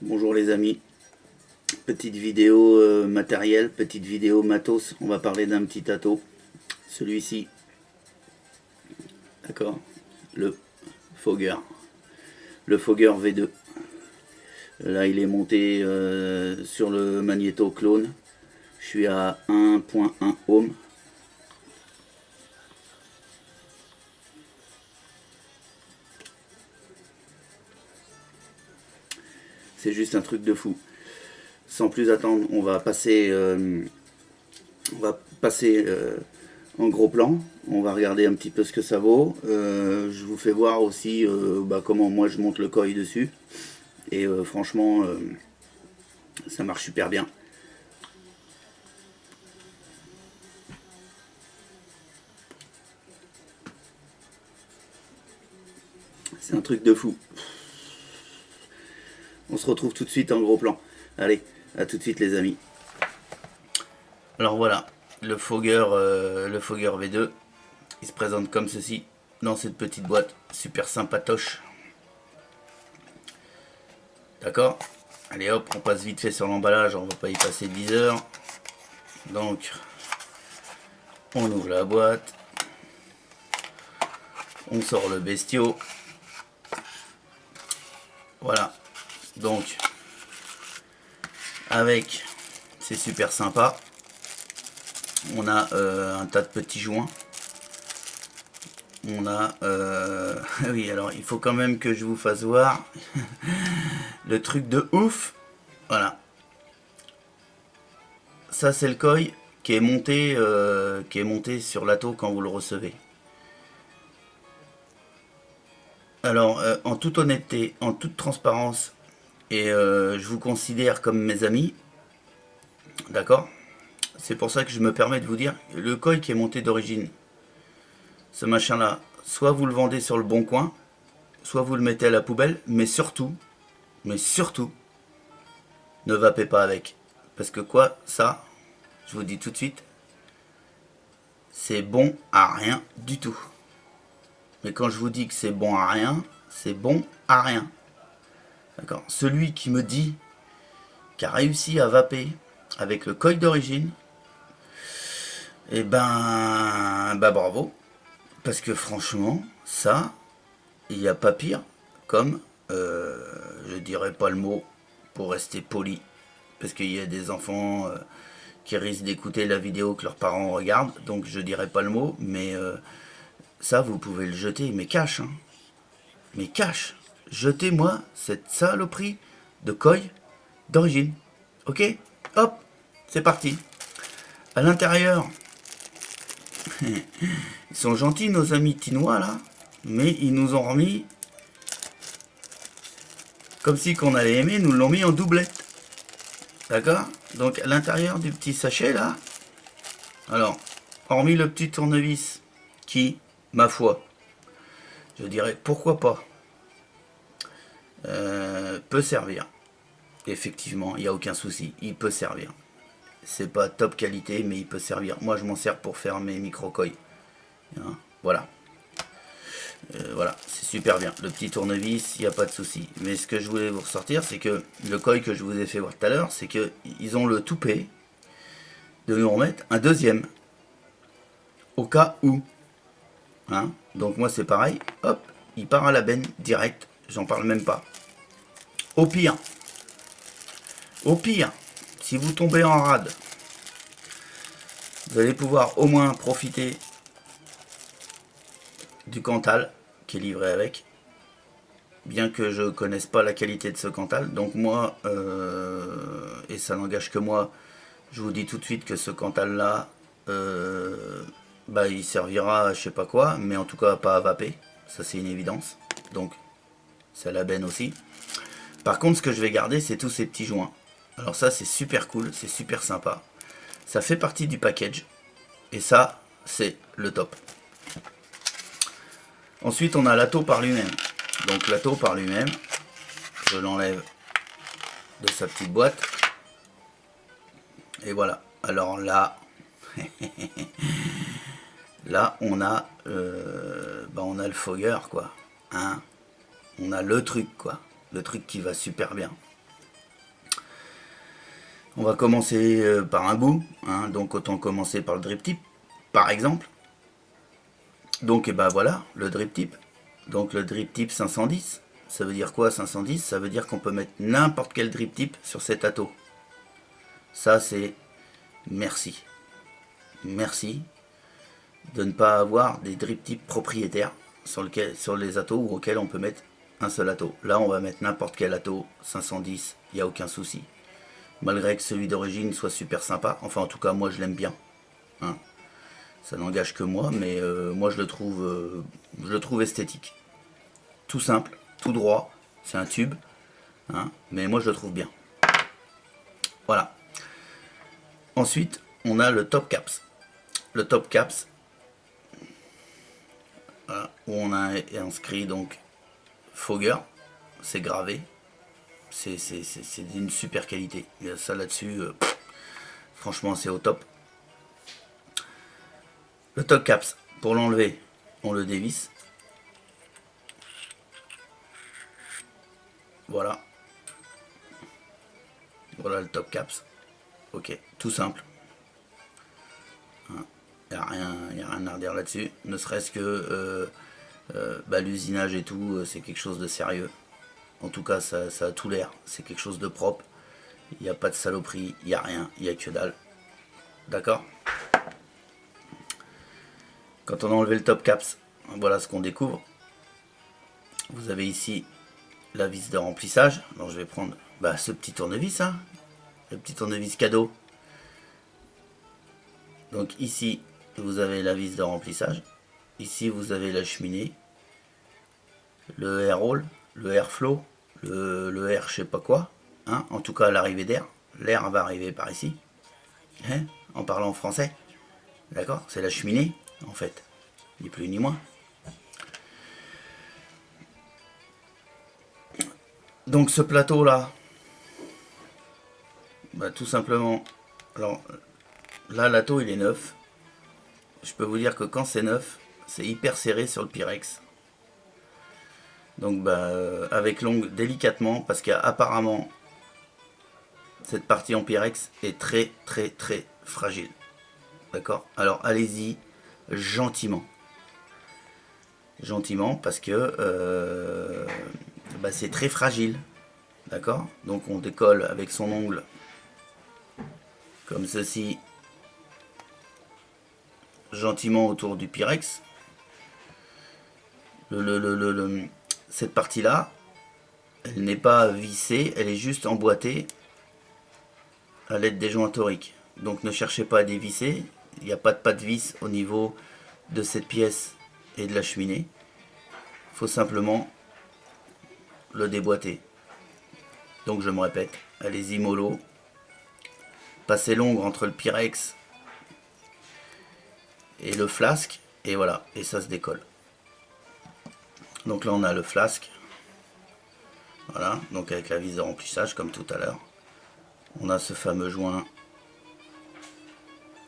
Bonjour les amis, petite vidéo matérielle, petite vidéo matos, on va parler d'un petit ato, celui-ci, d'accord, le Fogger, le Fogger V2. Là il est monté sur le magnéto clone, je suis à 1.1 ohm. C'est juste un truc de fou. Sans plus attendre, on va passer en gros plan. On va regarder un petit peu ce que ça vaut. Je vous fais voir aussi comment moi je monte le coil dessus. Et franchement, ça marche super bien. C'est un truc de fou. On se retrouve tout de suite en gros plan. Allez, à tout de suite les amis. Alors voilà, le Fogger V2. Il se présente comme ceci, dans cette petite boîte, super sympatoche. D'accord. Allez hop, on passe vite fait sur l'emballage, on va pas y passer 10 heures. Donc, on ouvre la boîte. On sort le bestiau. Voilà. Donc, avec, c'est super sympa. On a un tas de petits joints. On a oui, alors il faut quand même que je vous fasse voir le truc de ouf. Voilà, ça c'est le coil qui est monté sur l'atto quand vous le recevez. Alors en toute honnêteté, en toute transparence, et je vous considère comme mes amis, d'accord, c'est pour ça que je me permets de vous dire, le coil qui est monté d'origine, ce machin là, soit vous le vendez sur le bon coin, soit vous le mettez à la poubelle, mais surtout, ne vapez pas avec. Parce que quoi, ça, je vous dis tout de suite, c'est bon à rien du tout. Mais quand je vous dis que c'est bon à rien, c'est bon à rien. D'accord. Celui qui me dit qu'il a réussi à vaper avec le coil d'origine, eh ben, bah bravo. Parce que franchement, ça, il n'y a pas pire comme, je dirais pas le mot pour rester poli, parce qu'il y a des enfants qui risquent d'écouter la vidéo que leurs parents regardent, donc je dirais pas le mot, mais ça vous pouvez le jeter, mais cash, hein. Mais cash, jetez-moi cette saloperie de coil d'origine. Ok. Hop, c'est parti. À l'intérieur, ils sont gentils nos amis tinois là, mais ils nous ont remis comme si qu'on allait aimer, nous l'ont mis en doublette. D'accord. Donc à l'intérieur du petit sachet là, alors, hormis le petit tournevis qui, ma foi, je dirais pourquoi pas, peut servir. Effectivement, il n'y a aucun souci, il peut servir. C'est pas top qualité, mais il peut servir. Moi, je m'en sers pour faire mes micro-coils. Hein, voilà. Voilà, c'est super bien. Le petit tournevis, il n'y a pas de souci. Mais ce que je voulais vous ressortir, c'est que le coil que je vous ai fait voir tout à l'heure, c'est qu'ils ont le toupet de nous remettre un deuxième. Au cas où. Hein. Donc moi, c'est pareil. Hop, il part à la benne direct. J'en parle même pas. Au pire, si vous tombez en rade, vous allez pouvoir au moins profiter du Cantal qui est livré avec, bien que je connaisse pas la qualité de ce Cantal. Donc moi, et ça n'engage que moi, je vous dis tout de suite que ce Cantal là, il servira à je sais pas quoi, mais en tout cas pas à vaper, ça c'est une évidence. Donc c'est à la benne aussi. Par contre, ce que je vais garder, c'est tous ces petits joints. Alors ça, c'est super cool, c'est super sympa. Ça fait partie du package. Et ça, c'est le top. Ensuite, on a l'atto par lui-même. Donc l'atto par lui-même, je l'enlève de sa petite boîte. Et voilà. Alors là, là, on a le Fogger, quoi. Hein, on a le truc, quoi. Le truc qui va super bien. On va commencer par un bout, hein, donc autant commencer par le drip tip, par exemple. Donc et ben voilà, le drip tip. Donc le drip tip 510, ça veut dire quoi 510? Ça veut dire qu'on peut mettre n'importe quel drip tip sur cet atto. Ça c'est merci. Merci de ne pas avoir des drip tips propriétaires sur les attos auxquels on peut mettre un seul atto. Là on va mettre n'importe quel atto, 510, il n'y a aucun souci. Malgré que celui d'origine soit super sympa, enfin en tout cas moi je l'aime bien. Hein. Ça n'engage que moi, mais moi je le trouve esthétique. Tout simple, tout droit, c'est un tube, hein, mais moi je le trouve bien. Voilà. Ensuite, on a le top caps. Le top caps, voilà, où on a inscrit donc Fogger, c'est gravé, c'est d'une super qualité. Il y a ça là-dessus, franchement c'est au top. Le top caps, pour l'enlever, on le dévisse. Voilà. Voilà le top caps. Ok, tout simple. Il n'y a rien à redire là-dessus. Ne serait-ce que l'usinage et tout, c'est quelque chose de sérieux. En tout cas, ça a tout l'air. C'est quelque chose de propre. Il n'y a pas de saloperie, il n'y a rien, il n'y a que dalle. D'accord? Quand on a enlevé le top caps, voilà ce qu'on découvre. Vous avez ici la vis de remplissage. Alors je vais prendre ce petit tournevis, hein, le petit tournevis cadeau. Donc ici, vous avez la vis de remplissage. Ici, vous avez la cheminée, le air hole, le airflow, le air je sais pas quoi. Hein, en tout cas, l'arrivée d'air. L'air va arriver par ici. Hein, en parlant français. D'accord? C'est la cheminée, en fait. Ni plus ni moins. Donc ce plateau là, tout simplement, alors là l'atto il est neuf. Je peux vous dire que quand c'est neuf, c'est hyper serré sur le Pyrex. Donc avec l'ongle délicatement, parce qu'apparemment cette partie en Pyrex est très très très fragile. D'accord? Alors allez-y gentiment. Gentiment parce que c'est très fragile. D'accord? Donc on décolle avec son ongle comme ceci, gentiment autour du Pyrex. Cette partie là, elle n'est pas vissée, elle est juste emboîtée à l'aide des joints toriques. Donc ne cherchez pas à dévisser, il n'y a pas de vis au niveau de cette pièce et de la cheminée. Il faut simplement le déboîter. Donc je me répète, allez-y mollo, passez l'ongle entre le Pyrex et le flasque, et voilà, et ça se décolle. Donc là on a le flasque, voilà, donc avec la vis de remplissage comme tout à l'heure. On a ce fameux joint,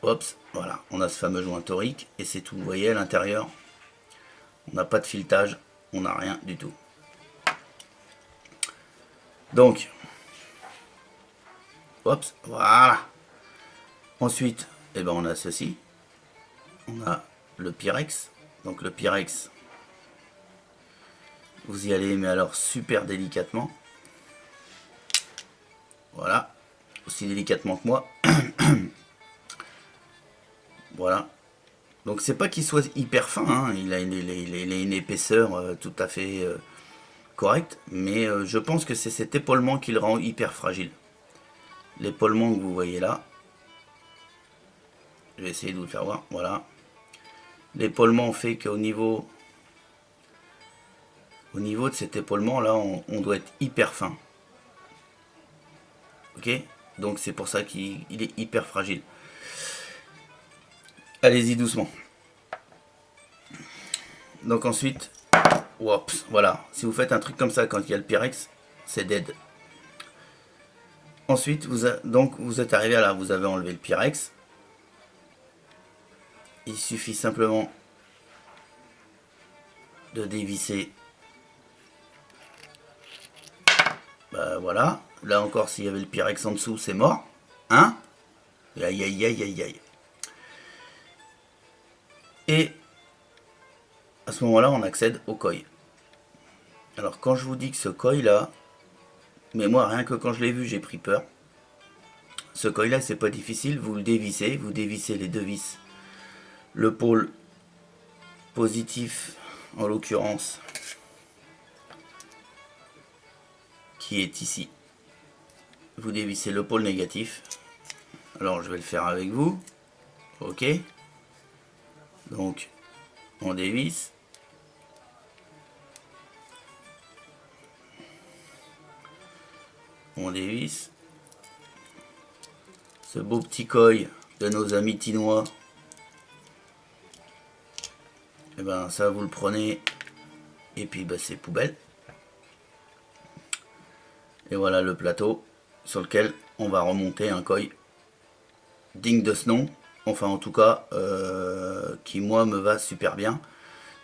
voilà, on a ce fameux joint torique, et c'est tout. Vous voyez à l'intérieur, on n'a pas de filetage, on n'a rien du tout. Donc, voilà. Ensuite, on a ceci. On a le Pyrex. Donc le Pyrex, vous y allez, mais alors super délicatement. Voilà. Aussi délicatement que moi. Voilà. Donc c'est pas qu'il soit hyper fin, hein. Il a une épaisseur tout à fait correcte. Mais je pense que c'est cet épaulement qui le rend hyper fragile. L'épaulement que vous voyez là. Je vais essayer de vous le faire voir. Voilà. L'épaulement fait qu'au niveau de cet épaulement là, on doit être hyper fin. Ok? Donc c'est pour ça qu'il est hyper fragile. Allez-y doucement. Donc ensuite, voilà. Si vous faites un truc comme ça quand il y a le Pyrex, c'est dead. Ensuite, vous êtes arrivé à là, vous avez enlevé le Pyrex. Il suffit simplement de dévisser. Voilà. Là encore, s'il y avait le Pyrex en dessous, c'est mort. Hein? Aïe aïe aïe aïe aïe. Et à ce moment-là, on accède au koi. Alors quand je vous dis que ce koi là, mais moi rien que quand je l'ai vu, j'ai pris peur. Ce koi là, c'est pas difficile, vous dévissez les deux vis. Le pôle positif, en l'occurrence, qui est ici. Vous dévissez le pôle négatif. Alors je vais le faire avec vous. Ok. Donc on dévisse. On dévisse. Ce beau petit koi de nos amis tinois. Et ben ça vous le prenez. Et puis ben, c'est poubelle. Et voilà le plateau sur lequel on va remonter un koi digne de ce nom. Enfin en tout cas qui moi me va super bien.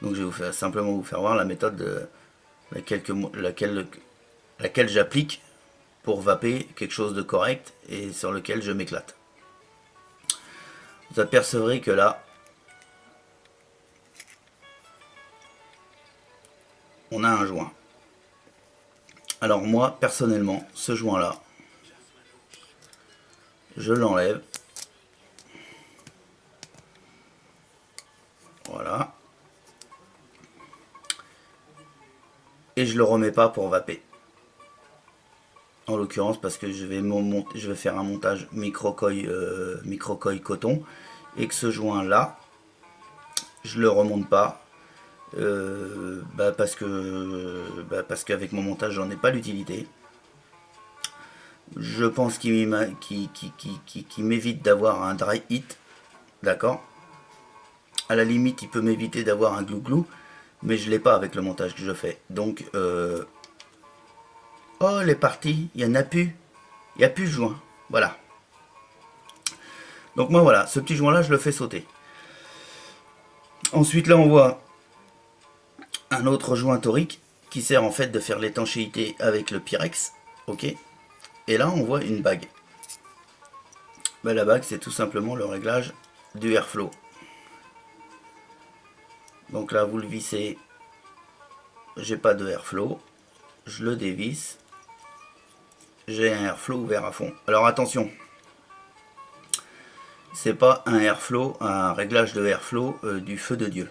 Donc je vais simplement vous faire voir la méthode laquelle j'applique pour vaper quelque chose de correct et sur lequel je m'éclate. Vous apercevrez que là, on a un joint. Alors moi, personnellement, ce joint-là, je l'enlève. Voilà. Et je le remets pas pour vaper. En l'occurrence parce que je vais faire un montage micro-koi coton. Et que ce joint-là, je le remonte pas. Parce qu'avec mon montage j'en ai pas l'utilité. Je pense qu'il m'évite d'avoir un dry hit, d'accord. À la limite il peut m'éviter d'avoir un glou-glou, mais je l'ai pas avec le montage que je fais. Donc oh les parties, il y en a plus, il n'y a plus de joint, voilà. Donc moi voilà, ce petit joint là je le fais sauter. Ensuite là on voit un autre joint torique qui sert en fait de faire l'étanchéité avec le Pyrex. Ok. Et là on voit une bague. Ben, la bague c'est tout simplement le réglage du airflow. Donc là vous le vissez. J'ai pas de airflow. Je le dévisse. J'ai un airflow ouvert à fond. Alors attention. C'est pas un airflow, un réglage de airflow du feu de Dieu.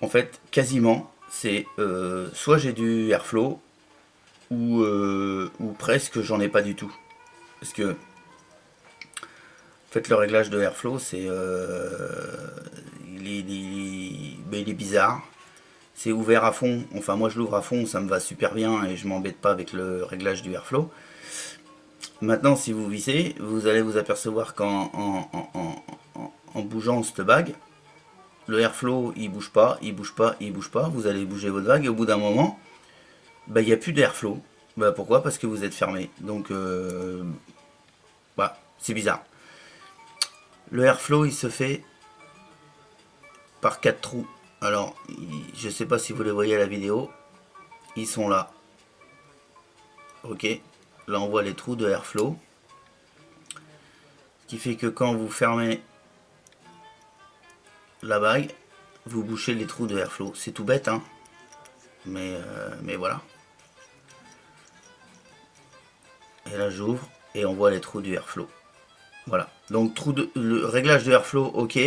En fait, quasiment, c'est soit j'ai du airflow ou presque j'en ai pas du tout. Parce que en fait le réglage de airflow c'est il est bizarre. C'est ouvert à fond, enfin moi je l'ouvre à fond, ça me va super bien et je m'embête pas avec le réglage du airflow. Maintenant si vous vissez, vous allez vous apercevoir qu'en en bougeant cette bague, le airflow il bouge pas, il bouge pas, il bouge pas, vous allez bouger votre vague et au bout d'un moment, bah, il n'y a plus d'airflow. Bah, pourquoi? Parce que vous êtes fermé. Donc bah, c'est bizarre. Le airflow il se fait par 4 trous. Alors je sais pas si vous les voyez à la vidéo, ils sont là. Ok, là on voit les trous de airflow. Ce qui fait que quand vous fermez la bague, vous bouchez les trous de airflow. C'est tout bête, hein, mais voilà. Et là j'ouvre et on voit les trous du airflow. Voilà. Donc le réglage de airflow, ok,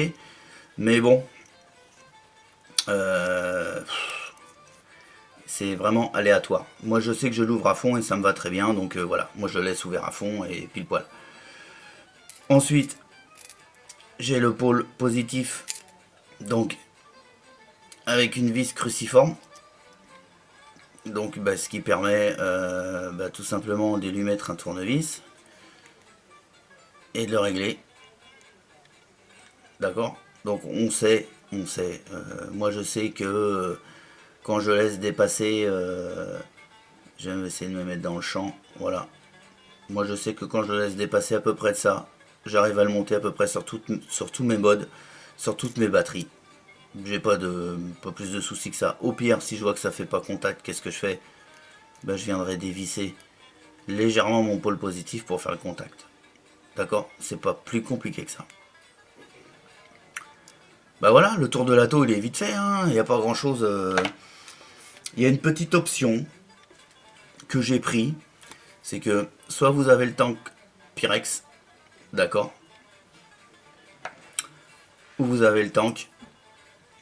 mais bon, c'est vraiment aléatoire. Moi je sais que je l'ouvre à fond et ça me va très bien, donc voilà. Moi je le laisse ouvert à fond et pile poil. Ensuite, j'ai le pôle positif, donc avec une vis cruciforme. Donc bah, ce qui permet tout simplement de lui mettre un tournevis et de le régler. D'accord. Donc on sait. Moi je sais que quand je laisse dépasser, je vais essayer de me mettre dans le champ. Voilà. Moi je sais que quand je laisse dépasser à peu près de ça, j'arrive à le monter à peu près sur tous mes modes, sur toutes mes batteries. J'ai pas plus de soucis que ça. Au pire, si je vois que ça fait pas contact, qu'est-ce que je fais? Ben, je viendrai dévisser légèrement mon pôle positif pour faire le contact. D'accord? C'est pas plus compliqué que ça. Bah voilà, le tour de l'atto il est vite fait, hein. Il n'y a pas grand chose. Il y a une petite option que j'ai pris, c'est que soit vous avez le tank Pyrex, d'accord, ou vous avez le tank,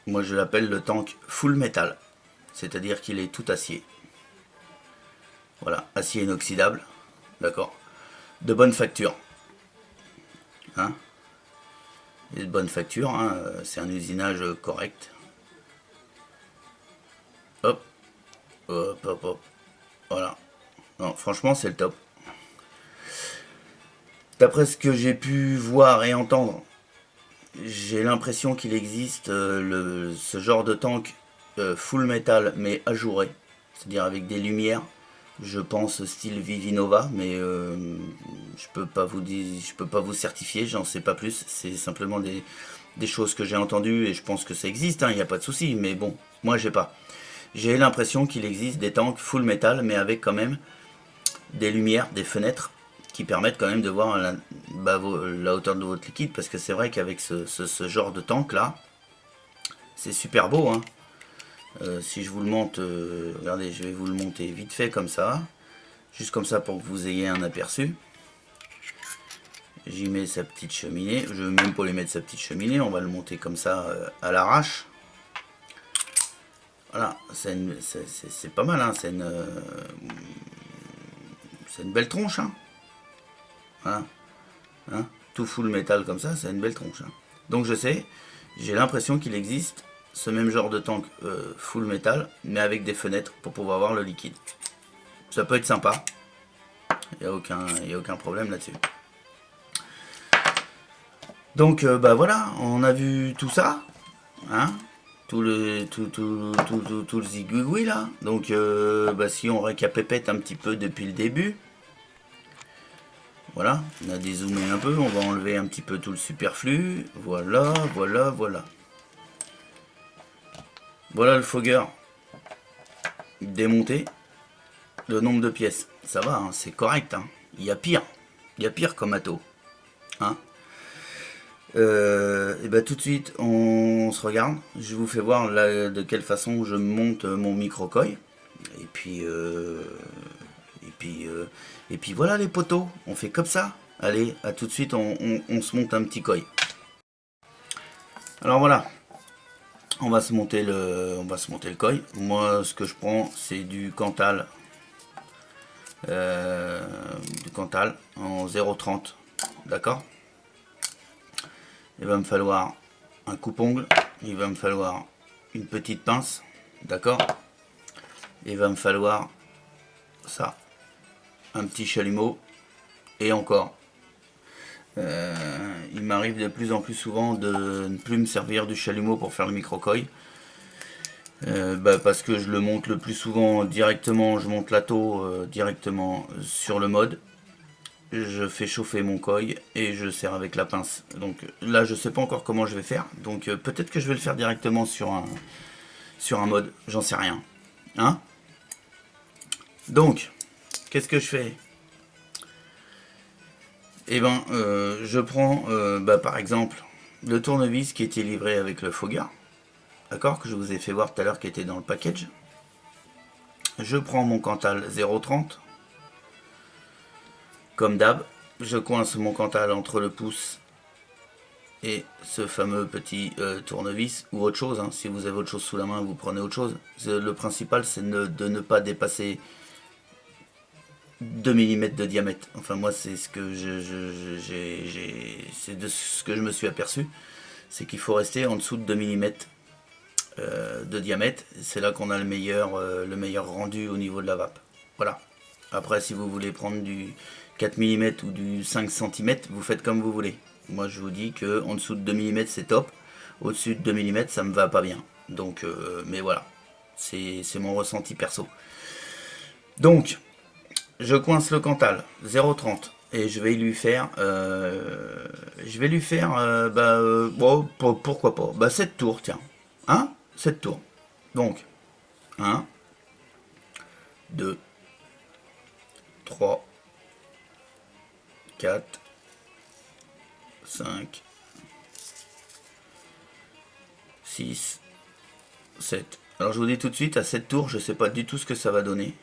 moi je l'appelle le tank full metal, c'est-à-dire qu'il est tout acier. Voilà, acier inoxydable, d'accord, de bonne facture, hein, et de bonne facture, hein, c'est un usinage correct. Hop, hop, hop, hop, voilà. Non, franchement, c'est le top. D'après ce que j'ai pu voir et entendre, j'ai l'impression qu'il existe ce genre de tank full metal mais ajouré, c'est-à-dire avec des lumières. Je pense style Vivinova, mais je peux pas vous dire, je peux pas vous certifier, j'en sais pas plus. C'est simplement des choses que j'ai entendues et je pense que ça existe, il n'y a pas de souci. Mais bon, moi j'ai pas. J'ai l'impression qu'il existe des tanks full metal, mais avec quand même des lumières, des fenêtres qui permettent quand même de voir la hauteur de votre liquide, parce que c'est vrai qu'avec ce genre de tank là, c'est super beau, hein. Si je vous le monte, regardez, je vais vous le monter vite fait comme ça, juste comme ça pour que vous ayez un aperçu. J'y mets sa petite cheminée, je ne veux même pas lui mettre sa petite cheminée, on va le monter comme ça à l'arrache. Voilà, c'est pas mal, hein. C'est une belle tronche, hein. Voilà. Hein, tout full métal comme ça, c'est une belle tronche, hein. Donc je sais, j'ai l'impression qu'il existe ce même genre de tank full métal, mais avec des fenêtres pour pouvoir voir le liquide. Ça peut être sympa, il n'y a aucun problème là-dessus. Donc bah voilà, on a vu tout ça, hein, tout le zigouigoui là. Donc bah, si on récapépète un petit peu depuis le début, voilà, on a dézoomé un peu, on va enlever un petit peu tout le superflu. Voilà, voilà, voilà. Voilà le fogger démonté. Le nombre de pièces, ça va, hein, c'est correct, hein. Il y a pire. Il y a pire comme ato. Hein. Et bah tout de suite, on se regarde. Je vous fais voir là, de quelle façon je monte mon micro-coil. Et puis, et puis, et puis voilà les poteaux. On fait comme ça. Allez, à tout de suite, on se monte un petit coil. Alors voilà, on va se monter le coil. Moi, ce que je prends, c'est du Cantal en 0,30, d'accord. Il va me falloir un coupe-ongle, il va me falloir une petite pince, d'accord. Il va me falloir ça, un petit chalumeau, et encore. Il m'arrive de plus en plus souvent de ne plus me servir du chalumeau pour faire le micro-coil. Parce que je le monte le plus souvent directement, je monte l'atto directement sur le mode. Je fais chauffer mon coil et je serre avec la pince. Donc là, je sais pas encore comment je vais faire. Donc peut-être que je vais le faire directement sur un mode. J'en sais rien. Hein? Donc, qu'est-ce que je fais? Eh ben, je prends par exemple le tournevis qui était livré avec le fogger. D'accord? Que je vous ai fait voir tout à l'heure qui était dans le package. Je prends mon Cantal 0,30. Comme d'hab, je coince mon Cantal entre le pouce et ce fameux petit tournevis ou autre chose, hein. Si vous avez autre chose sous la main, vous prenez autre chose. Le principal, c'est de ne pas dépasser 2 mm de diamètre. Enfin, moi, c'est ce que c'est de ce que je me suis aperçu. C'est qu'il faut rester en dessous de 2 mm de diamètre. C'est là qu'on a le meilleur rendu au niveau de la vape. Voilà. Après, si vous voulez prendre du 4 mm ou du 5 cm, vous faites comme vous voulez. Moi, je vous dis que en dessous de 2 mm, c'est top. Au-dessus de 2 mm, ça me va pas bien. Donc, mais voilà. C'est mon ressenti perso. Donc, je coince le Cantal 0,30 et je vais lui faire bon, pourquoi pas, 7 tours, tiens, hein, 7 tours. Donc 1 2 3 4 5, 6, 7. Alors je vous dis tout de suite, à 7 tours, je sais pas du tout ce que ça va donner.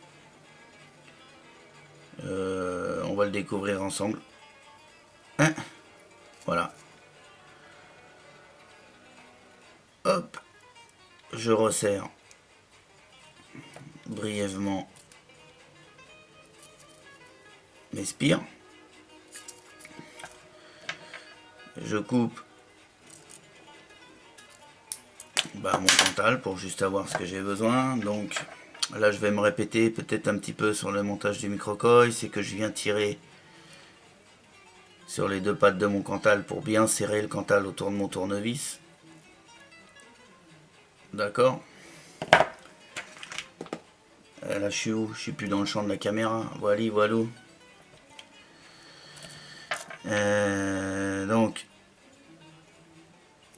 On va le découvrir ensemble. Hein, voilà. Hop. Je resserre brièvement mes spires. Je coupe mon Cantal pour juste avoir ce que j'ai besoin. Donc là je vais me répéter peut-être un petit peu sur le montage du micro-coil. C'est que je viens tirer sur les deux pattes de mon Cantal pour bien serrer le Cantal autour de mon tournevis. D'accord. Là je suis où? Je suis plus dans le champ de la caméra. Voilà, voilà. Donc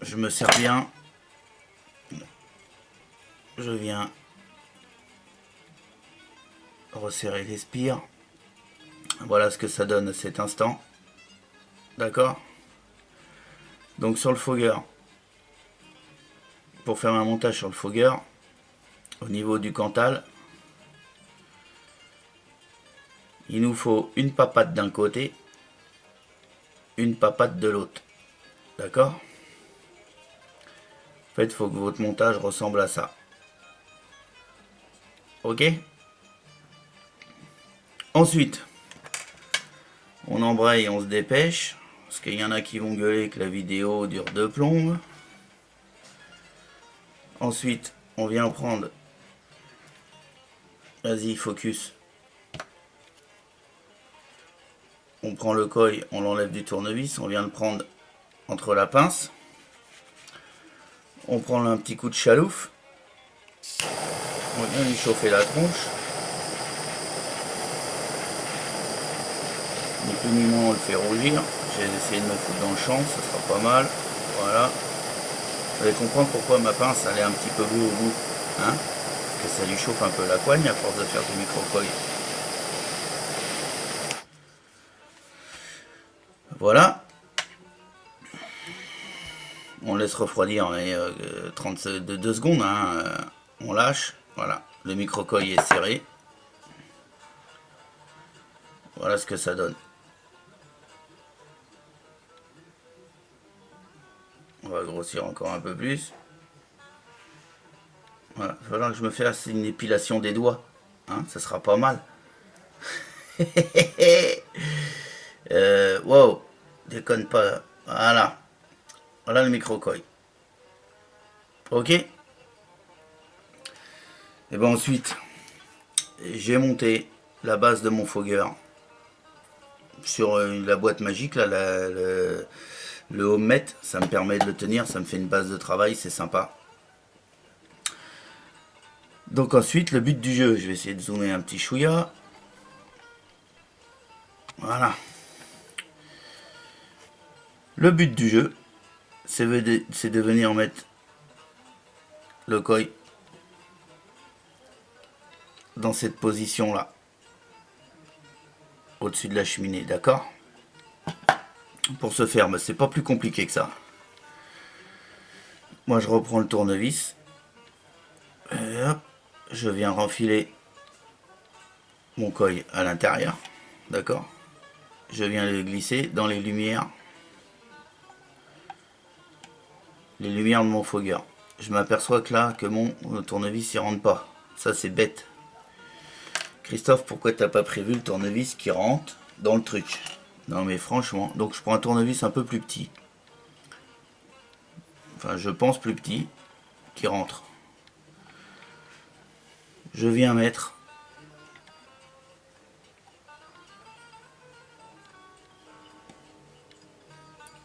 je me sers bien. Je viens resserrer les spires. Voilà ce que ça donne à cet instant. D'accord. Donc sur le fogger, pour faire un montage sur le fogger, au niveau du Cantal, il nous faut une papate d'un côté, une papate de l'autre. D'accord. En fait, il faut que votre montage ressemble à ça. Ok. Ensuite, on embraye, on se dépêche, parce qu'il y en a qui vont gueuler que la vidéo dure 2 plombes. Ensuite, on vient prendre... Vas-y, focus. On prend le coil, on l'enlève du tournevis, on vient le prendre entre la pince. On prend un petit coup de chalouffe. On vient lui chauffer la tronche. Ni plus ni moins, on le fait rougir. J'ai essayé de me foutre dans le champ, ça sera pas mal. Voilà. Vous allez comprendre pourquoi ma pince elle est un petit peu bleue au bout. Hein, que ça lui chauffe un peu la coigne à force de faire du micro-coil. Voilà. On laisse refroidir mais, 2 secondes. Hein, on lâche. Voilà. Le micro-coil est serré. Voilà ce que ça donne. On va grossir encore un peu plus. Voilà. Il va falloir que je me fasse une épilation des doigts. Hein, ça sera pas mal. Wow. Déconne pas. Voilà. Voilà le micro-coil. Ok. Et bien ensuite, j'ai monté la base de mon fogger sur la boîte magique, là, le Home-Met. Ça me permet de le tenir, ça me fait une base de travail, c'est sympa. Donc ensuite, le but du jeu, je vais essayer de zoomer un petit chouïa. Voilà. Le but du jeu, c'est de venir mettre le coil dans cette position là, au-dessus de la cheminée, d'accord. Pour ce faire, c'est pas plus compliqué que ça. Moi je reprends le tournevis et hop, je viens renfiler mon coil à l'intérieur, d'accord. Je viens le glisser dans les lumières de mon fogger. Je m'aperçois que là, que mon tournevis il rentre pas. Ça c'est bête. Christophe, pourquoi t'as pas prévu le tournevis qui rentre dans le truc? Non mais franchement, donc je prends un tournevis un peu plus petit. Enfin je pense plus petit, qui rentre. Je viens mettre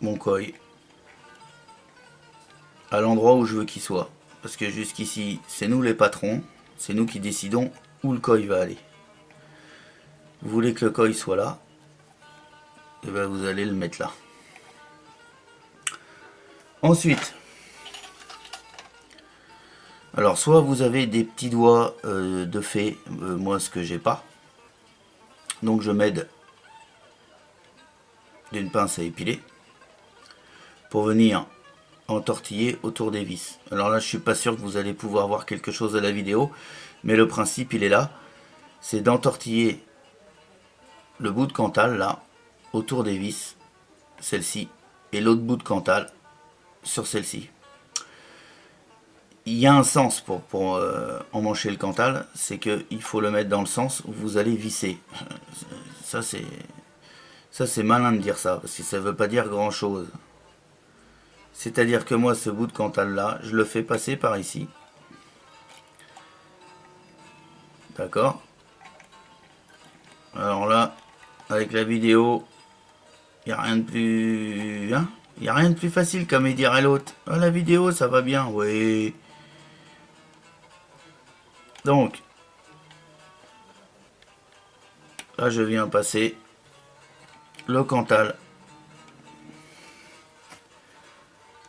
mon coil à l'endroit où je veux qu'il soit. Parce que jusqu'ici, c'est nous les patrons, c'est nous qui décidons où le coil va aller. Vous voulez que le coil soit là, et bien vous allez le mettre là. Ensuite, alors soit vous avez des petits doigts de fée, moi ce que j'ai pas. Donc je m'aide d'une pince à épiler. pour venir entortiller autour des vis. Alors là, je suis pas sûr que vous allez pouvoir voir quelque chose à la vidéo, mais le principe, il est là. C'est d'entortiller le bout de cantal, là, autour des vis, celle-ci, et l'autre bout de cantal sur celle-ci. Il y a un sens pour emmancher le cantal, c'est qu'il faut le mettre dans le sens où vous allez visser. Ça, c'est malin de dire ça, parce que ça ne veut pas dire grand-chose. C'est-à-dire que moi, ce bout de cantal-là, je le fais passer par ici. D'accord? Alors là, avec la vidéo, il n'y a rien de plus... Hein, il n'y a rien de plus facile, comme il dirait l'autre. Ah, la vidéo, ça va bien, oui. Donc, là, je viens passer le cantal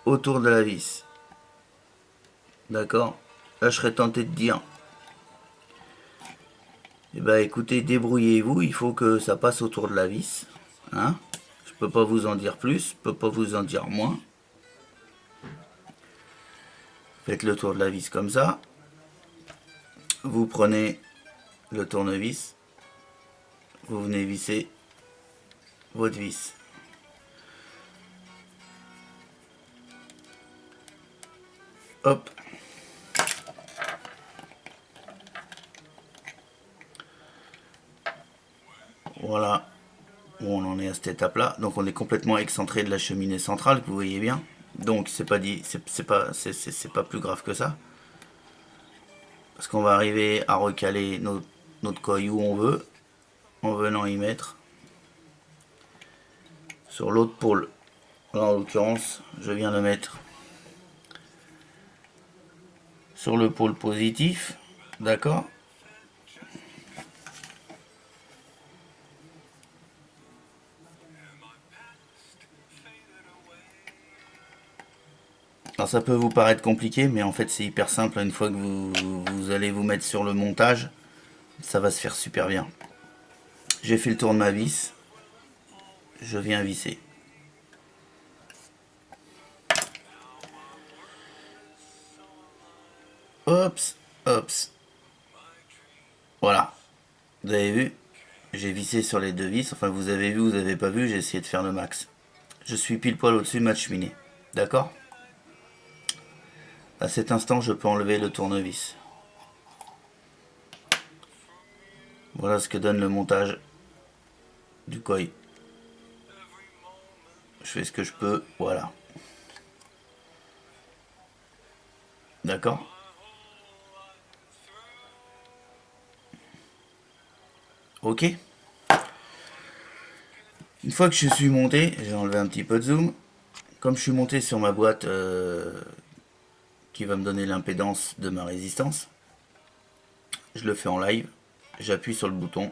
autour de la vis. D'accord? Là, je serais tenté de dire, eh ben, écoutez, débrouillez-vous, il faut que ça passe autour de la vis. Hein? Je peux pas vous en dire plus, je peux pas vous en dire moins. Faites le tour de la vis comme ça. Vous prenez le tournevis, vous venez visser votre vis. Hop. Voilà où on en est à cette étape là. Donc on est complètement excentré de la cheminée centrale, que vous voyez bien. Donc c'est pas plus grave que ça. Parce qu'on va arriver à recaler notre coille où on veut, en venant y mettre sur l'autre pôle. Là, en l'occurrence, je viens de mettre sur le pôle positif, d'accord? Alors ça peut vous paraître compliqué, mais en fait c'est hyper simple. Une fois que vous allez vous mettre sur le montage, ça va se faire super bien. J'ai fait le tour de ma vis, je viens visser. Hops, hops. Voilà. Vous avez vu? J'ai vissé sur les deux vis. Enfin, vous avez vu, vous avez pas vu, j'ai essayé de faire le max. Je suis pile poil au-dessus de ma cheminée. D'accord? À cet instant, je peux enlever le tournevis. Voilà ce que donne le montage du koi. Je fais ce que je peux, voilà. D'accord? Ok? Une fois que je suis monté, j'ai enlevé un petit peu de zoom. Comme je suis monté sur ma boîte qui va me donner l'impédance de ma résistance, je le fais en live. J'appuie sur le bouton.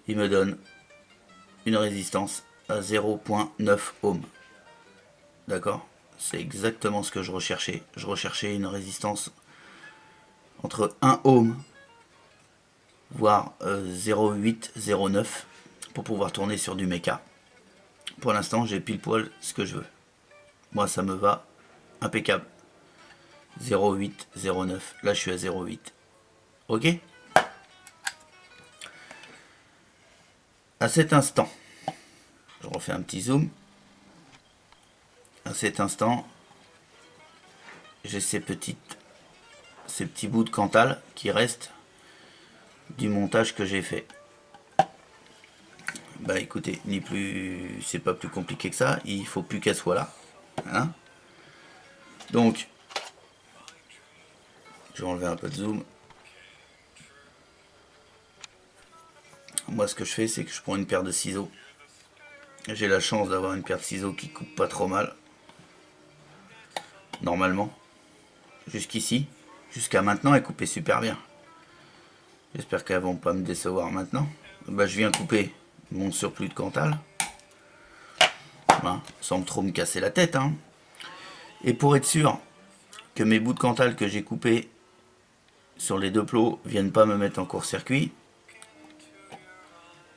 Il me donne une résistance à 0.9 ohms. D'accord? C'est exactement ce que je recherchais. Je recherchais une résistance entre 1 ohm, voire 0,8, 0,9 pour pouvoir tourner sur du méca. Pour l'instant, j'ai pile poil ce que je veux. Moi, ça me va impeccable. 0,8, 0,9. Là, je suis à 0,8. Ok? À cet instant, je refais un petit zoom. À cet instant, j'ai ces petits bouts de cantal qui restent du montage que j'ai fait. Bah écoutez, c'est pas plus compliqué que ça, il faut plus qu'elle soit là. Hein? Donc, je vais enlever un peu de zoom. Moi ce que je fais, c'est que je prends une paire de ciseaux. J'ai la chance d'avoir une paire de ciseaux qui coupe pas trop mal. Normalement. Jusqu'ici. Jusqu'à maintenant, elle coupait super bien. J'espère qu'elles vont pas me décevoir maintenant. Bah, je viens couper mon surplus de cantal. Hein, sans trop me casser la tête. Hein. Et pour être sûr que mes bouts de cantal que j'ai coupés sur les deux plots viennent pas me mettre en court-circuit,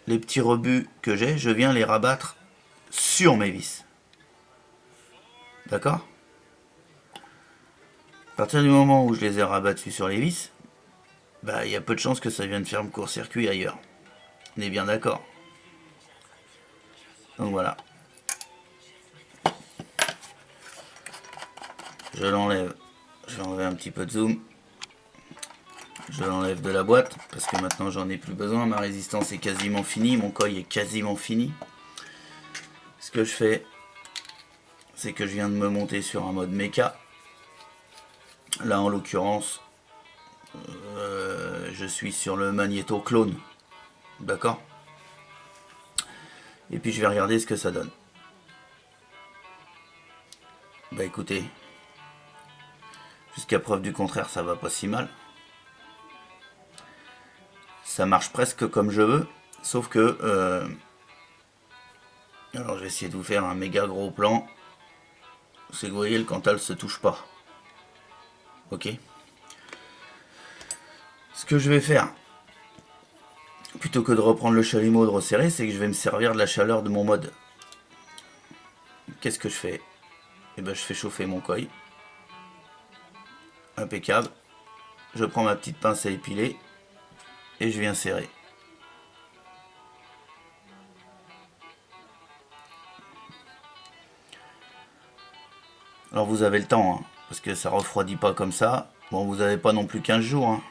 les petits rebuts que j'ai, je viens les rabattre sur mes vis. D'accord? À partir du moment où je les ai rabattus sur les vis, bah il y a peu de chances que ça vienne faire un court-circuit ailleurs. On est bien d'accord. Donc voilà. Je l'enlève. Je vais enlever un petit peu de zoom. Je l'enlève de la boîte parce que maintenant j'en ai plus besoin. Ma résistance est quasiment finie. Mon coil est quasiment fini. Ce que je fais, c'est que je viens de me monter sur un mode méca. Là en l'occurrence, je suis sur le magnéto clone. D'accord? Et puis je vais regarder ce que ça donne. Bah écoutez, jusqu'à preuve du contraire, ça va pas si mal. Ça marche presque comme je veux, sauf que... alors je vais essayer de vous faire un méga gros plan. C'est que vous voyez, le Cantal se touche pas. Ok. Ce que je vais faire, plutôt que de reprendre le chalumeau, de resserrer, c'est que je vais me servir de la chaleur de mon mode. Qu'est-ce que je fais? Eh ben, je fais chauffer mon coil. Impeccable. Je prends ma petite pince à épiler et je viens serrer. Alors vous avez le temps, hein, parce que ça refroidit pas comme ça. Bon, vous n'avez pas non plus 15 jours. Hein.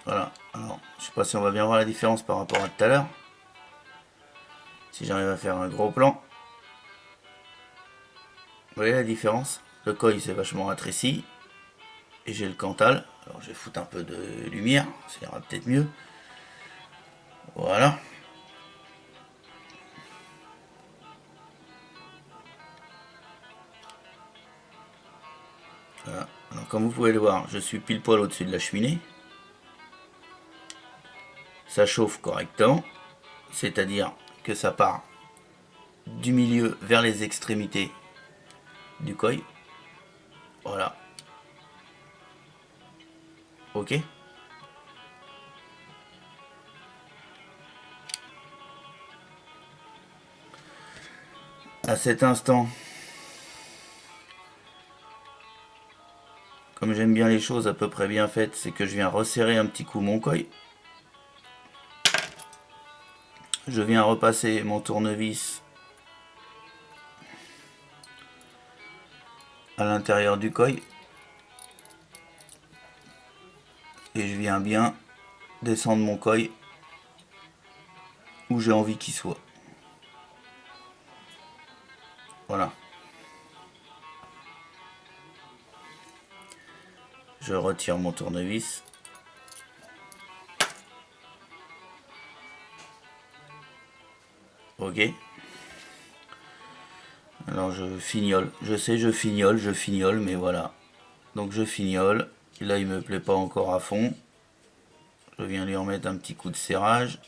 Voilà. Alors, je sais pas si on va bien voir la différence par rapport à tout à l'heure. Si j'arrive à faire un gros plan. Vous voyez la différence? Le coil s'est vachement rétréci. Et j'ai le Cantal. Alors je vais foutre un peu de lumière. Ça ira peut-être mieux. Voilà. Voilà. Alors comme vous pouvez le voir, je suis pile poil au-dessus de la cheminée. Ça chauffe correctement. C'est-à-dire que ça part du milieu vers les extrémités du coil. Voilà. Ok. À cet instant, comme j'aime bien les choses à peu près bien faites, c'est que je viens resserrer un petit coup mon coil. Je viens repasser mon tournevis à l'intérieur du coil. Et je viens bien descendre mon coil où j'ai envie qu'il soit. Voilà. Je retire mon tournevis. Ok. Alors je fignole. Je sais, je fignole, mais voilà. Donc je fignole. Là, il me plaît pas encore à fond. Je viens lui remettre un petit coup de serrage.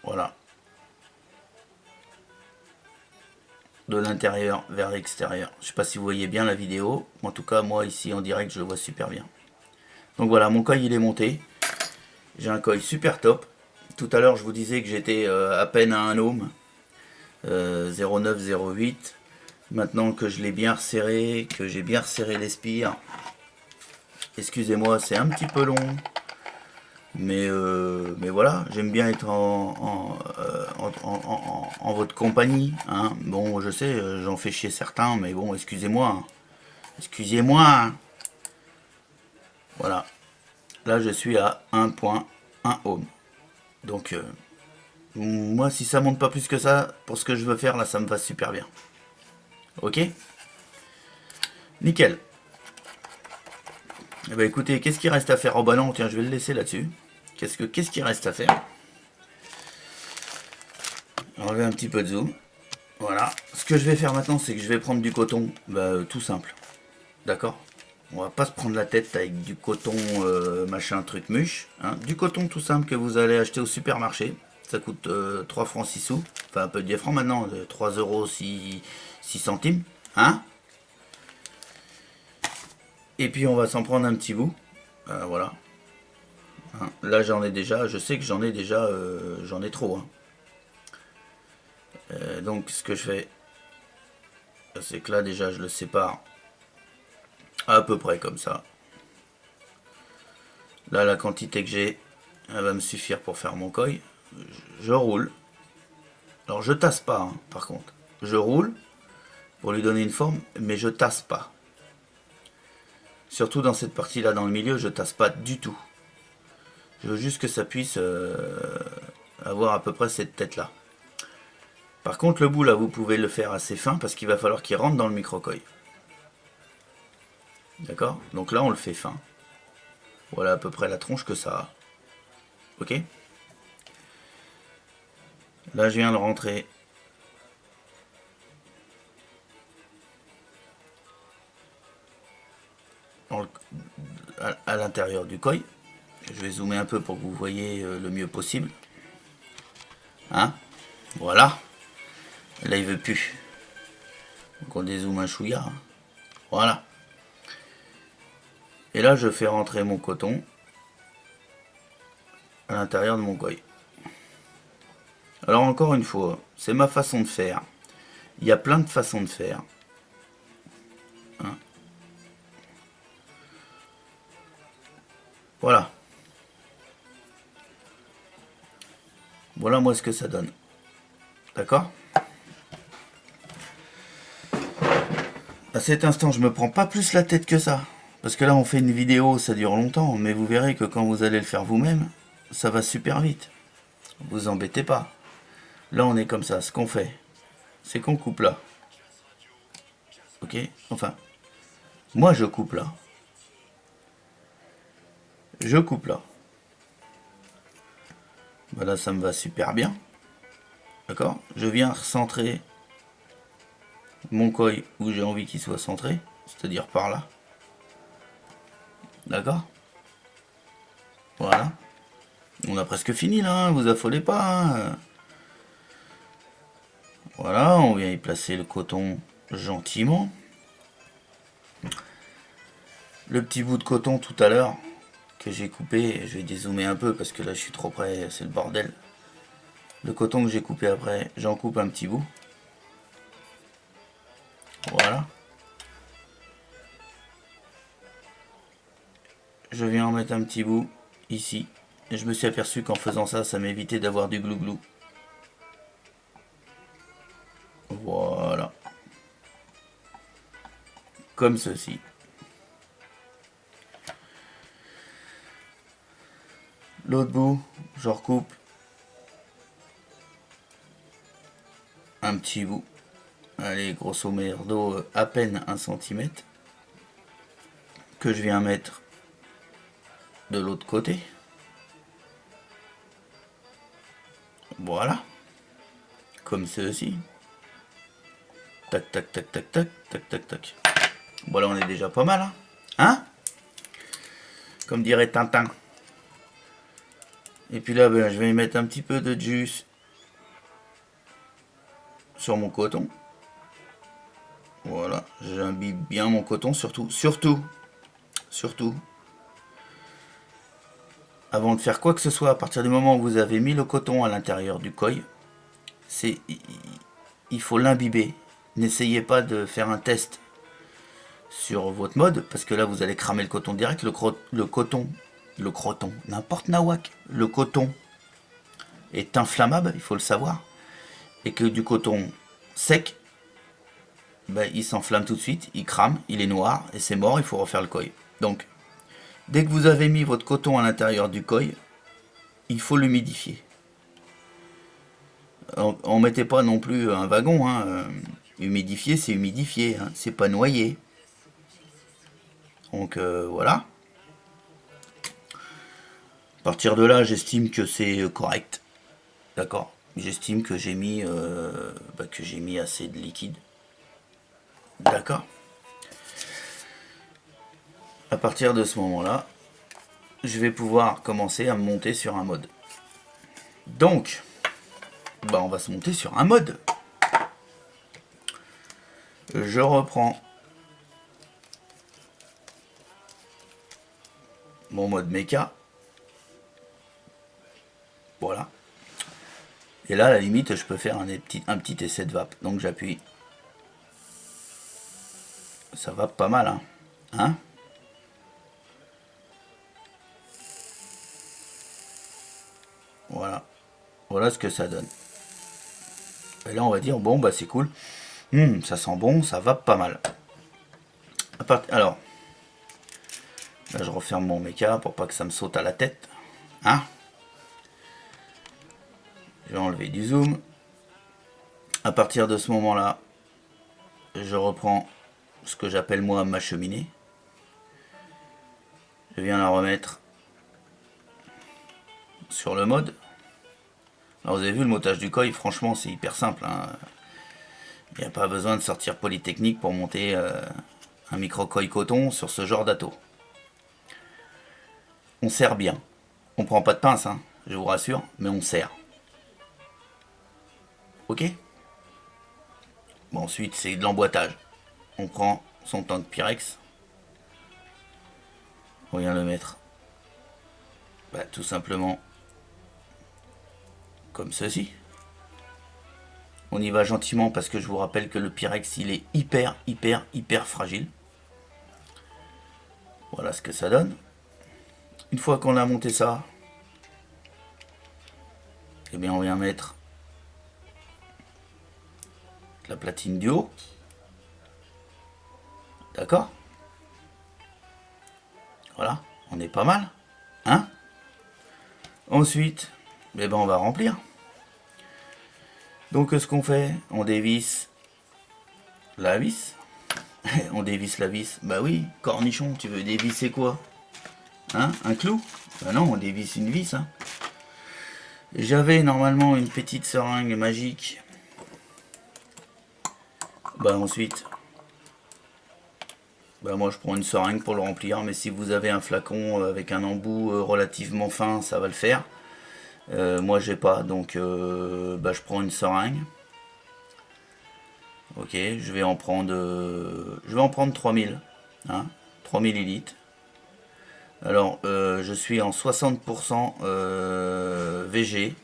Voilà. De l'intérieur vers l'extérieur. Je sais pas si vous voyez bien la vidéo. En tout cas, moi ici en direct, je le vois super bien. Donc voilà, mon coil il est monté. J'ai un coil super top. Tout à l'heure, je vous disais que j'étais à peine à 1 ohm. 0,9-0,8. Maintenant que je l'ai bien resserré, que j'ai bien resserré les spires, excusez-moi, c'est un petit peu long. Mais voilà, j'aime bien être en votre compagnie. Hein. Bon, je sais, j'en fais chier certains, mais bon, excusez-moi. Hein. Excusez-moi. Hein. Voilà. Là, je suis à 1,1 ohm. Donc, moi, si ça monte pas plus que ça, pour ce que je veux faire, là, ça me va super bien. Ok? Nickel. Eh ben, écoutez, qu'est-ce qu'il reste à faire? Oh bah non, tiens, je vais le laisser là-dessus. Qu'est-ce qu'il reste à faire? Enlever un petit peu de zoom. Voilà. Ce que je vais faire maintenant, c'est que je vais prendre du coton. Tout simple. D'accord? On va pas se prendre la tête avec du coton machin truc muche. Hein. Du coton tout simple que vous allez acheter au supermarché. Ça coûte 3 francs 6 sous. Enfin un peu de diaphragme maintenant, de 3 euros 6 centimes. Hein? Et puis on va s'en prendre un petit bout. Voilà. Hein, là j'en ai déjà, je sais que j'en ai déjà, j'en ai trop. Hein. Donc ce que je fais, c'est que là déjà je le sépare à peu près comme ça. Là la quantité que j'ai, elle va me suffire pour faire mon koi. Je roule. Alors je tasse pas hein, par contre. Je roule pour lui donner une forme, mais je tasse pas. Surtout dans cette partie là dans le milieu, je tasse pas du tout. Je veux juste que ça puisse avoir à peu près cette tête là. Par contre le bout là vous pouvez le faire assez fin parce qu'il va falloir qu'il rentre dans le micro-koi. D'accord? Donc là on le fait fin. Voilà à peu près la tronche que ça a. Ok? Là je viens de rentrer à l'intérieur du koi. Je vais zoomer un peu pour que vous voyez le mieux possible. Hein? Voilà. Là il veut plus. Donc on dézoome un chouïa. Voilà. Et là je fais rentrer mon coton à l'intérieur de mon koi. Alors encore une fois, c'est ma façon de faire. Il y a plein de façons de faire. Hein? Voilà. Voilà moi ce que ça donne. D'accord? À cet instant, je me prends pas plus la tête que ça. Parce que là, on fait une vidéo, ça dure longtemps. Mais vous verrez que quand vous allez le faire vous-même, ça va super vite. Vous embêtez pas. Là, on est comme ça. Ce qu'on fait, c'est qu'on coupe là. Ok? Enfin, moi, je coupe là. Je coupe là. Voilà, ça me va super bien. D'accord? Je viens recentrer mon koi où j'ai envie qu'il soit centré. C'est-à-dire par là. D'accord? Voilà. On a presque fini là, hein, vous affolez pas. Hein. Voilà, on vient y placer le coton gentiment. Le petit bout de coton tout à l'heure que j'ai coupé, je vais dézoomer un peu parce que là je suis trop près, c'est le bordel. Le coton que j'ai coupé après, j'en coupe un petit bout. Voilà. Je viens en mettre un petit bout ici. Et je me suis aperçu qu'en faisant ça, ça m'évitait d'avoir du glouglou. Voilà. Comme ceci. L'autre bout, je recoupe un petit bout. Allez, grosso merdo, à peine 1 cm. Que je viens mettre de l'autre côté. Voilà. Comme ceci. Tac, tac, tac, tac, tac, tac, tac, tac. Bon, là, on est déjà pas mal, hein? Hein? Comme dirait Tintin. Et puis là, ben, je vais y mettre un petit peu de juice sur mon coton. Voilà, j'imbibe bien mon coton, surtout, avant de faire quoi que ce soit, à partir du moment où vous avez mis le coton à l'intérieur du koi, il faut l'imbiber. N'essayez pas de faire un test sur votre mode, parce que là vous allez cramer le coton direct. Le coton, n'importe nawak, le coton est inflammable, il faut le savoir, et que du coton sec, ben, il s'enflamme tout de suite, il crame, il est noir, et c'est mort, il faut refaire le koi. Donc, dès que vous avez mis votre coton à l'intérieur du koi, il faut l'humidifier. On mettez pas non plus un wagon, hein. Humidifier, c'est humidifier, hein. C'est pas noyer. Donc voilà. À partir de là, j'estime que c'est correct. D'accord. J'estime que j'ai mis, assez de liquide. D'accord. À partir de ce moment-là, je vais pouvoir commencer à me monter sur un mode. Donc, bah on va se monter sur un mode. Je reprends mon mode méca. Voilà. Et là, à la limite, je peux faire un petit essai de vape. Donc j'appuie. Ça va pas mal, hein. Hein? Voilà. Voilà ce que ça donne. Et là, on va dire, bon, bah c'est cool. Ça sent bon, ça va pas mal. Alors, là, je referme mon méca pour pas que ça me saute à la tête. Hein? Je vais enlever du zoom. À partir de ce moment-là, je reprends ce que j'appelle moi ma cheminée. Je viens la remettre sur le mode. Alors vous avez vu le montage du coil, franchement c'est hyper simple, hein. Il n'y a pas besoin de sortir Polytechnique pour monter un micro-coil coton sur ce genre d'atto. On serre bien. On prend pas de pince, hein, je vous rassure, mais on serre. Ok? Bon, ensuite c'est de l'emboîtage. On prend son tank Pyrex. On vient le mettre tout simplement comme ceci. On y va gentiment parce que je vous rappelle que le Pyrex il est hyper fragile. Voilà ce que ça donne. Une fois qu'on a monté ça, eh bien on vient mettre la platine du haut. D'accord? Voilà, on est pas mal. Hein? Ensuite, eh ben on va remplir. Donc ce qu'on fait, on dévisse la vis. On dévisse la vis. Bah oui, cornichon, tu veux dévisser quoi? Hein? Un clou? Bah non, on dévisse une vis. Hein. J'avais normalement une petite seringue magique. Bah ensuite, bah moi je prends une seringue pour le remplir. Mais si vous avez un flacon avec un embout relativement fin, ça va le faire. Moi j'ai pas, donc bah, je prends une seringue. Ok, je vais en prendre 3000, hein, 3 millilitres. Alors je suis en 60% VG,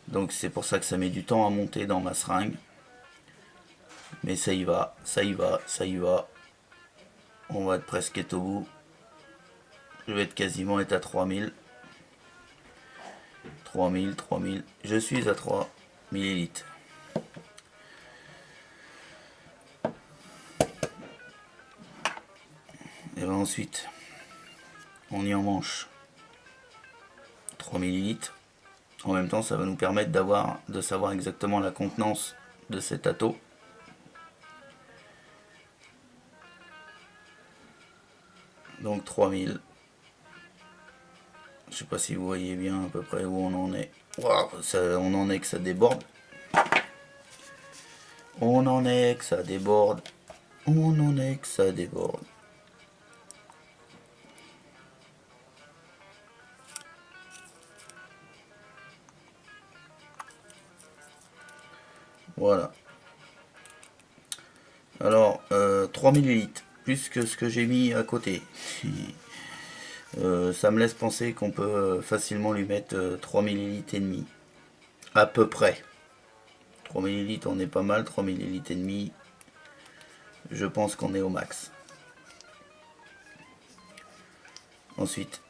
donc c'est pour ça que ça met du temps à monter dans ma seringue. Mais ça y va, ça y va, ça y va. On va être presque au bout. Je vais quasiment être à 3000. 3000. Je suis à 3 millilitres. Et bien ensuite, on y en manche 3 millilitres. En même temps, ça va nous permettre de savoir exactement la contenance de cet atto. Donc 3000. Je sais pas si vous voyez bien à peu près où on en est. Wow, on en est que ça déborde. On en est que ça déborde. On en est que ça déborde. Voilà. Alors, 3 millilitres, plus que ce que j'ai mis à côté. Ça me laisse penser qu'on peut facilement lui mettre 3 millilitres et demi. À peu près. 3 millilitres, on est pas mal. 3 millilitres et demi, je pense qu'on est au max. Ensuite,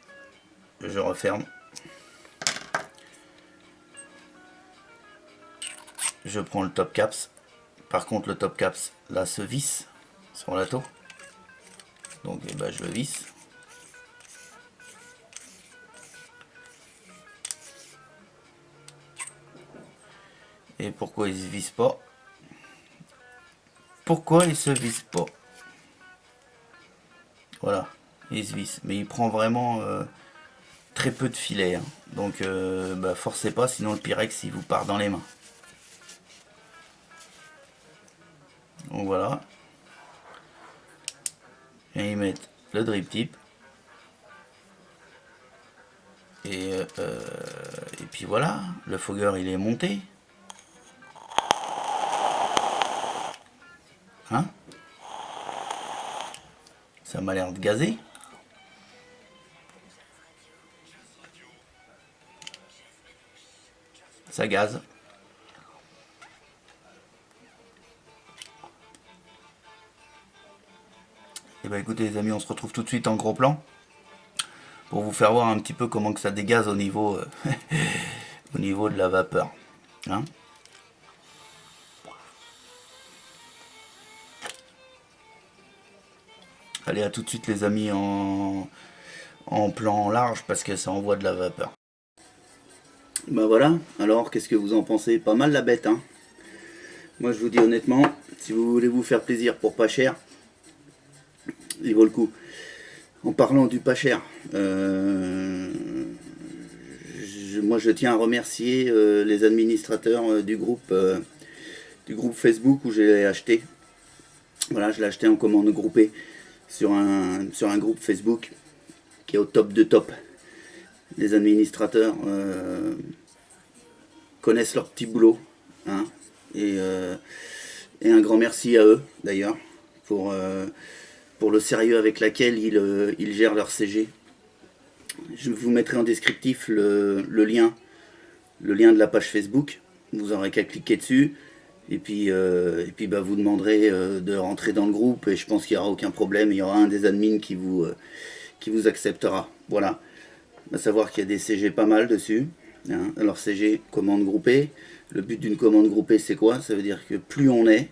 je referme. Je prends le top caps. Par contre, le top caps, là, se visse sur l'atto. Donc, eh ben, je le visse. Et pourquoi il se visse pas? Pourquoi il se visse pas? Voilà, il se visse. Mais il prend vraiment très peu de filet. Hein. Donc, forcez pas, sinon le Pyrex, il vous part dans les mains. Donc voilà. Et ils mettent le drip tip. Et puis voilà, le fogger il est monté. Hein? Ça m'a l'air de gazer. Ça gaze. Et bah écoutez les amis, on se retrouve tout de suite en gros plan pour vous faire voir un petit peu comment que ça dégaze au niveau, au niveau de la vapeur. Hein? Allez, à tout de suite les amis en plan large parce que ça envoie de la vapeur. Bah voilà, alors qu'est-ce que vous en pensez? Pas mal la bête, hein? Moi je vous dis honnêtement, si vous voulez vous faire plaisir pour pas cher, il vaut le coup. En parlant du pas cher, moi je tiens à remercier les administrateurs du groupe Facebook où j'ai acheté. Voilà, je l'ai acheté en commande groupée sur un groupe Facebook qui est au top de top. Les administrateurs connaissent leur petit boulot, hein, et un grand merci à eux d'ailleurs pour le sérieux avec lequel ils gèrent leur CG. Je vous mettrai en descriptif le lien de la page Facebook. Vous n'aurez qu'à cliquer dessus. Et puis bah, vous demanderez de rentrer dans le groupe. Et je pense qu'il n'y aura aucun problème. Il y aura un des admins qui vous acceptera. Voilà. À savoir qu'il y a des CG pas mal dessus. Hein. Alors CG, commande groupée. Le but d'une commande groupée, c'est quoi? Ça veut dire que plus on est,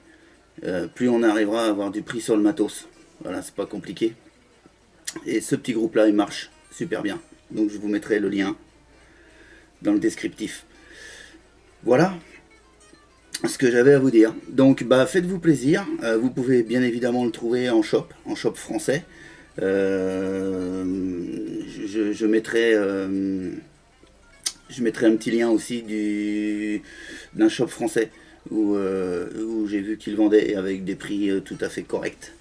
plus on arrivera à avoir du prix sur le matos. Voilà, c'est pas compliqué. Et ce petit groupe là il marche super bien. Donc je vous mettrai le lien dans le descriptif. Voilà ce que j'avais à vous dire. Donc bah faites-vous plaisir. Vous pouvez bien évidemment le trouver en shop français. Je mettrai un petit lien aussi d'un shop français où j'ai vu qu'ils vendaient avec des prix tout à fait corrects.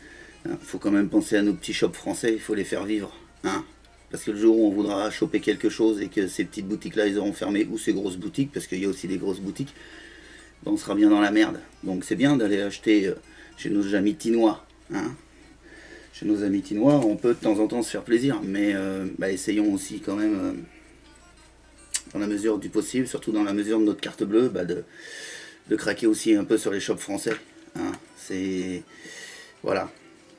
Il faut quand même penser à nos petits shops français, il faut les faire vivre. Hein, parce que le jour où on voudra choper quelque chose et que ces petites boutiques-là, ils auront fermé, ou ces grosses boutiques, parce qu'il y a aussi des grosses boutiques, ben on sera bien dans la merde. Donc c'est bien d'aller acheter chez nos amis tinois. Hein. Chez nos amis tinois, on peut de temps en temps se faire plaisir, mais bah, essayons aussi quand même, dans la mesure du possible, surtout dans la mesure de notre carte bleue, bah, de craquer aussi un peu sur les shops français. Hein. C'est... Voilà.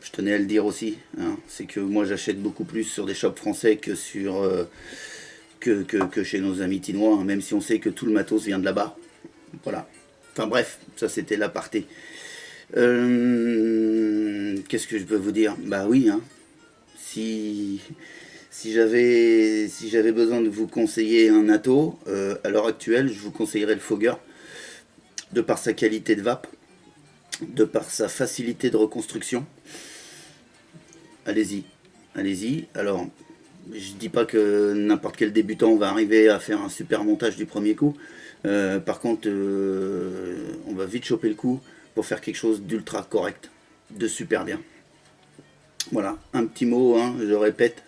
Je tenais à le dire aussi, hein, c'est que moi j'achète beaucoup plus sur des shops français que sur que chez nos amis tinois, hein, même si on sait que tout le matos vient de là-bas. Voilà. Enfin bref, ça c'était l'aparté. Qu'est-ce que je peux vous dire? Bah oui, hein, si j'avais besoin de vous conseiller un atto, à l'heure actuelle, je vous conseillerais le Fogger, de par sa qualité de vape, de par sa facilité de reconstruction. Allez-y, allez-y. Alors, je dis pas que n'importe quel débutant va arriver à faire un super montage du premier coup. Par contre, on va vite choper le coup pour faire quelque chose d'ultra correct, de super bien. Voilà, un petit mot, hein, je répète.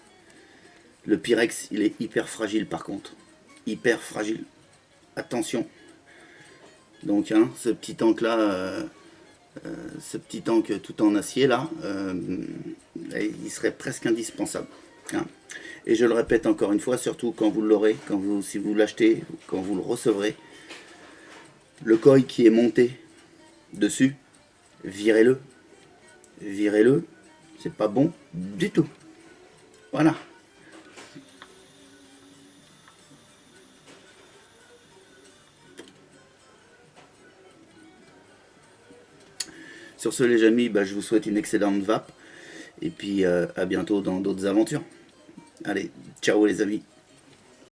Le Pyrex, il est hyper fragile par contre. Hyper fragile. Attention. Donc, hein, ce petit tank là... ce petit tank tout en acier là, il serait presque indispensable. Hein. Et je le répète encore une fois, surtout quand vous l'aurez, si vous l'achetez, quand vous le recevrez, le coil qui est monté dessus, virez-le. Virez-le, c'est pas bon du tout. Voilà. Sur ce les amis, bah, je vous souhaite une excellente vape. Et puis à bientôt dans d'autres aventures. Allez, ciao les amis.